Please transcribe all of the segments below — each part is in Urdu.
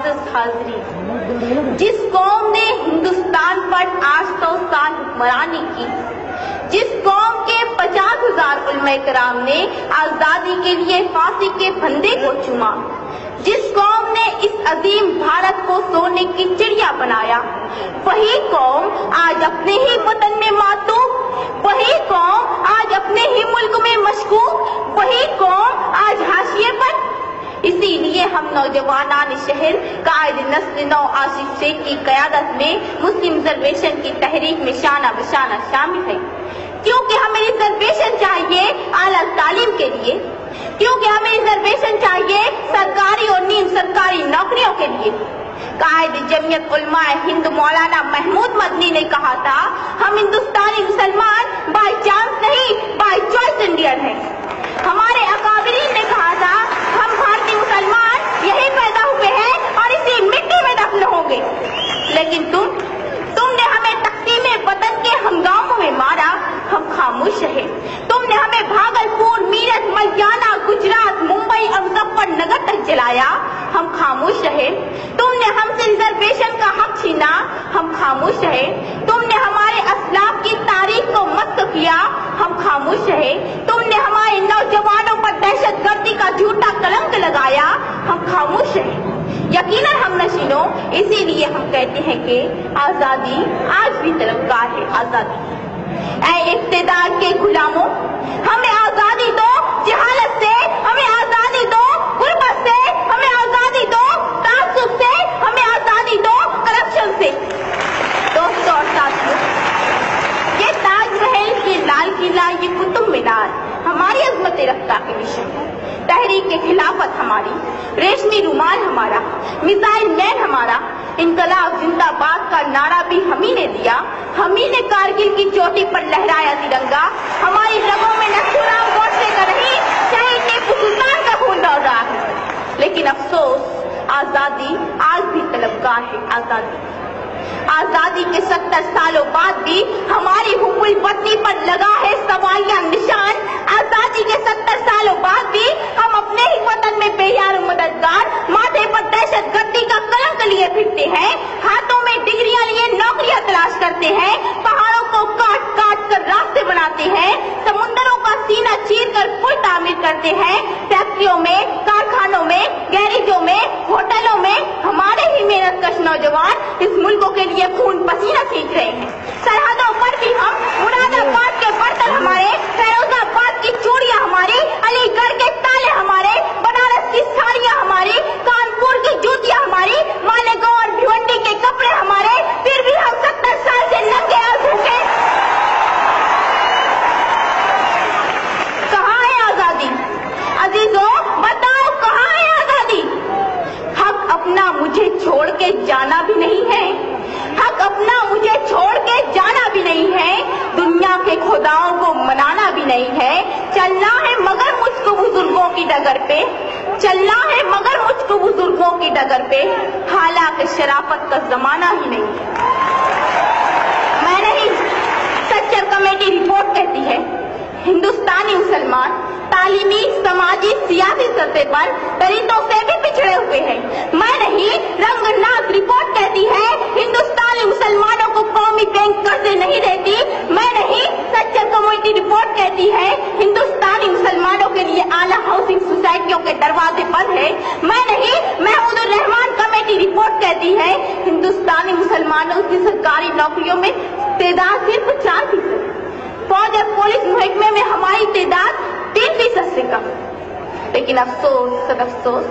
معزز حاضرین، جس قوم نے ہندوستان پر 800 سال حکمرانی کی، جس قوم کے 50,000 علماء کرام نے آزادی کے لیے پھانسی کے پھندے کو چوما، جس قوم نے اس عظیم بھارت کو سونے کی چڑیا بنایا، وہی قوم آج اپنے ہی وطن میں ماتوب، وہی قوم آج اپنے ہی ملک میں مشکوک، وہی قوم آج حاشیے پر۔ اسی لیے ہم نوجوانان شہر قائد نسل نو آصف شیخ کی قیادت میں مسلم ریزرویشن کی تحریک میں شانہ بشانہ شامل ہے، کیونکہ ہمیں ریزرویشن چاہیے اعلیٰ تعلیم کے لیے، کیونکہ ہمیں ریزرویشن چاہیے سرکاری اور نیم سرکاری نوکریوں کے لیے۔ قائد جمعیت علماء ہند مولانا محمود مدنی نے کہا تھا، ہم ہندوستانی مسلمان بائی چانس نہیں، بائی چوائس انڈین ہیں۔ ہمارے اکابرین نے کہا تھا، ہم بھارتی مسلمان یہی پیدا ہوئے ہیں اور اسی مٹی میں دفن ہوں گے، لیکن تم نے ہمیں تقسیم وطن کے ہنگاموں میں مارا، ہم خاموش رہے۔ تم نے ہمیں بھاگلپور، میرٹھ، ملیالہ، گجرات، ممبئی اور مظفر نگر تک جلایا، ہم خاموش رہے۔ تم نے ہم سے ریزرویشن کا حق چھینا، ہم خاموش رہے۔ تم نے ہمارے اسلاف کی تاریخ کو مسخ کیا، ہم خاموش رہے۔ تم نے ہمارے نوجوانوں پر دہشت گردی کا جھوٹا کلنک لگایا، ہم خاموش رہے۔ یقیناً ہم نشینوں، اسی لیے ہم کہتے ہیں کہ آزادی آج بھی طلبگار ہے۔ آزادی اے اقتدار کے غلاموں، ہمیں آزادی دو جہالت سے، ہمیں آزادی دو غربت سے، ہمیں آزادی دو تعصب سے، ہمیں آزادی دو کرپشن سے۔ دوستوں اور ساتھیوں، یہ تاج محل، یہ لال قلعہ، یہ قطب مینار ہماری عظمت رفتہ کے نشان ہے۔ تحریک خلافت ہماری، ریشمی رومال ہمارا، میزائل مین ہمارا، انقلاب زندہ باد کا نعرہ بھی ہمیں نے دیا، ہمیں نے کارگل کی چوٹی پر لہرایا ترنگا، ہماری رگوں میں نصرام گوڈسے کا نہیں، شہید ٹیپو سلطان کا خون دوڑ رہا ہے۔ لیکن افسوس، آزادی آج بھی طلبگار ہے۔ آزادی کے 70 سالوں بعد بھی ہماری حب الوطنی پر لگا ہے سوالیہ نشان۔ آزادی کے 70 سالوں بعد بھی ہم اپنے ہی وطن میں بے یار و مددگار، ماتھے پر دہشت گردی کا کلنک لیے پھرتے ہیں، ہاتھوں میں ڈگریاں لیے نوکریاں تلاش کرتے ہیں، پہاڑوں کو کاٹ کاٹ کر راستے بناتے ہیں، سمندروں کا سینہ چیر کر پل تعمیر کرتے ہیں، فیکٹریوں میں، کارخانوں میں، گیریجوں میں، ہوٹلوں میں ہمارے ہی محنت کش نوجوان اس ملکوں کے لیے خون پسینہ سینچ رہے ہیں۔ سرحدوں پر بھی ہم، مراد آباد کے برتن ہمارے، فیروز آباد کی چوڑیاں ہماری، علی گڑھ کے تالے ہمارے، بنارس کی ساڑیاں ہماری، کانپور کی جوتیاں ہماری، مالیگاؤں اور بھیونڈی کے کپڑے ہمارے، پھر بھی ہم 70 سال سے ننگے اور بھوکے۔ کہاں ہے آزادی؟ عزیزوں بتاؤ کہاں ہے آزادی؟ حق اپنا مجھے چھوڑ کے جانا بھی نہیں ہے، حق اپنا مجھے چھوڑ کے جانا بھی نہیں ہے، دنیا کے خداؤں کو منانا بھی نہیں ہے، چلنا ہے مگر مجھ کو بزرگوں کی ڈگر پہ، چلنا ہے مگر مجھ کو بزرگوں کی ڈگر پہ، حالانکہ شرافت کا زمانہ ہی نہیں ہے۔ میں نہیں، سچر کمیٹی رپورٹ کہتی ہے، ہندوستانی مسلمان تعلیمی، سماجی، سیاسی سطح پر دلتوں سے بھی پچھڑے ہوئے ہیں۔ میں نہیں، رنگ ناز رپورٹ کہتی ہے، ہندوستانی مسلمانوں کو قومی بینک قرضے نہیں دیتی۔ میں نہیں، سچر کمیٹی رپورٹ کہتی ہے، ہندوستانی مسلمانوں کے لیے اعلیٰ ہاؤسنگ سوسائٹیوں کے دروازے بند ہیں۔ میں نہیں، محمود الرحمان کمیٹی رپورٹ کہتی ہے، ہندوستانی مسلمانوں کی سرکاری نوکریوں میں تعداد صرف 4%، فوج اور پولیس محکمے میں ہماری تعداد 3% سے کم۔ لیکن افسوس سد افسوس،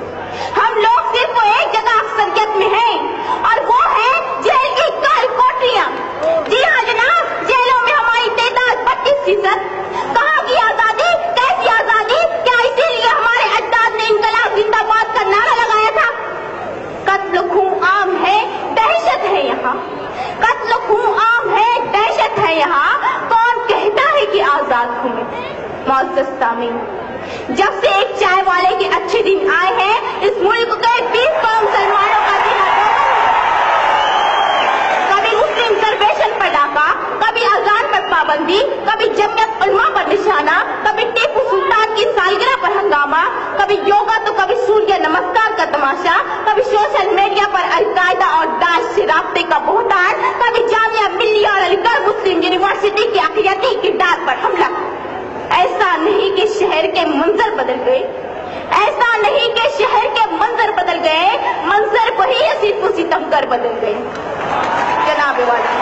ہم لوگ صرف ایک جگہ اکثریت میں ہیں اور وہ ہے جیل کی کال کوٹریاں۔ جی ہاں جناب، جیلوں میں ہماری تعداد 32%۔ کہاں کی آزادی؟ کیسی آزادی؟ کیا اسی لیے ہمارے اجداد نے انقلاب زندہ باد کا نعرہ لگایا تھا؟ قتل خون عام ہے، دہشت ہے یہاں، قتل خون عام ہے، دہشت ہے یہاں، کون کہتا ہے کہ آزاد ہوں؟ معزز سامعین، جب سے ایک چائے والے کے اچھے دن آئے ہیں، اس ملک کے 20 کروڑ مسلمانوں کا دن کبھی مسلم ریزرویشن پر ڈاکہ، کبھی اذان پر پابندی، کبھی جمعیت علماء پر نشانہ، کبھی ٹیپو سلطان کی سالگرہ پر ہنگامہ، کبھی یوگا تو کبھی سوریہ نمسکار کا تماشا، کبھی سوشل میڈیا میڈیا پر القاعدہ اور داعش سے رابطے کا بہتان، کبھی جامعہ ملیہ اور علی گڑھ مسلم یونیورسٹی کے عقیدتی کردار پر حملہ۔ ایسا نہیں کہ شہر کے منظر بدل گئے، ایسا نہیں کہ شہر کے منظر بدل گئے، منظر وہی اسیر و ستم گر بدل گئے۔ جناب والا،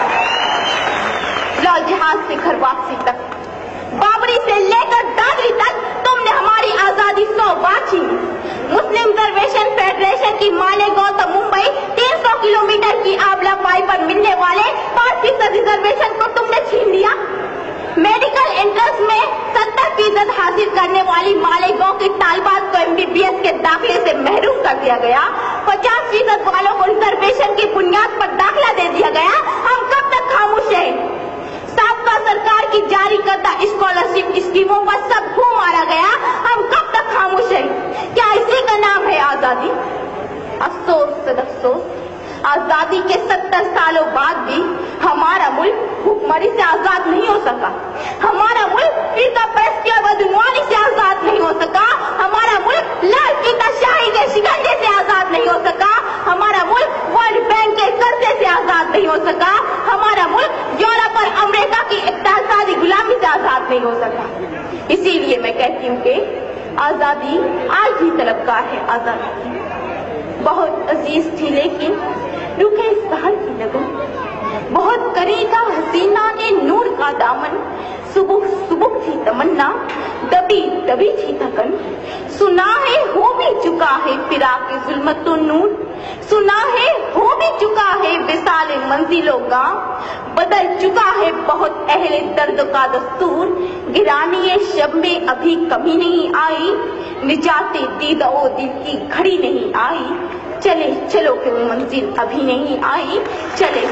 لال جہاز سے گھر واپسی تک، بابری سے لے کر دادری تک تم نے ہماری آزادی 100 بار چھینی۔ مسلم ریزرویشن فیڈریشن کی مالیگاؤں تو ممبئی 300 کلومیٹر کی آبلا پائی پر ملنے والے 5% ریزرویشن کو تم نے چھین لیا۔ میڈیکل انٹرنس میں 70% حاصل کرنے والی مالیگاؤں کی طالبات کو MBBS کے داخلے سے محروم کر دیا گیا۔ 50% والوں کو ریزرویشن کی بنیاد پر داخلہ دے دیا گیا۔ ہم کب تک خاموش رہیں؟ سابقہ سرکار کی جاری کردہ اسکالرشپ اسکیموں پر سب گھوم مارا گیا۔ ہم کب تک خاموش رہیں؟ کیا اسی کا نام ہے آزادی؟ افسوس افسوس، آزادی کے 70 سالوں بعد بھی ہمارا ملک حکمرانی سے آزاد نہیں ہو سکا۔ ہمارا ملک فرقہ پرستی اور بدعنوانی سے آزاد نہیں ہو سکا۔ ہمارا ملک لال فیتا شاہی کے شکنجے سے آزاد نہیں ہو سکا۔ ہمارا ملک ورلڈ بینک کے قرضے سے آزاد نہیں ہو سکا۔ ہمارا ملک یورپ اور امریکہ کی اقتصادی غلامی سے آزاد نہیں ہو سکا۔ اسی لیے میں کہتی ہوں کہ آزادی آج بھی طلبگار ہے۔ آزادی بہت عزیز تھی لیکن رکے سہر کی لگن، بہت قریب تھا حسینہ نے نور کا دامن، صبح صبح تھی تمنا، دبی دبی تھی تھکن، سنا ہے ہو بھی چکا ہے فراق ظلمت و نور، سنا ہے ہو بھی چکا ہے وصال منزل و گاں، بدل چکا ہے بہت اہل درد کا دستور، گرانی شب میں ابھی کمی نہیں آئی، نجات دید و دل کی گھڑی نہیں آئی، چلے چلو کہ وہ منزل ابھی نہیں آئی، چلے